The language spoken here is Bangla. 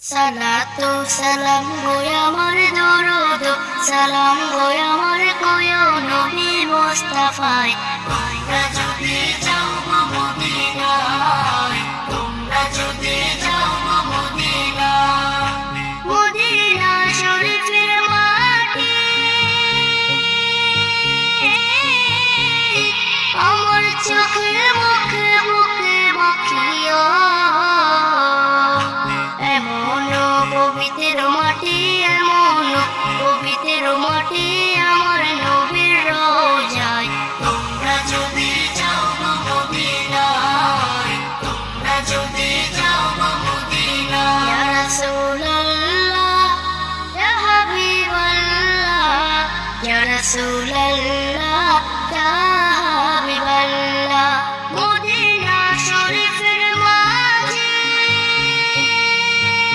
সালাতু সালাম গো আমার দরুদ সালাম গো আমার কোয় নবী মুস্তাফায় তোমরা যদি যাও মদিনায় তোমরা যদি যাও মদিনায় মদিনা শরীফের মাটি আমার চোখে মুখে মুখে মাখিও পবিত্র মাটি এমন পবিত্র মাটি আমার নবীর রওজায় তোমরা যদি যাও মদিনায় তোমরা যদি যাও মদিনায় ইয়া রাসূলুল্লাহ ইয়া হাবিবাল্লাহ ইয়া রাসূলুল্লাহ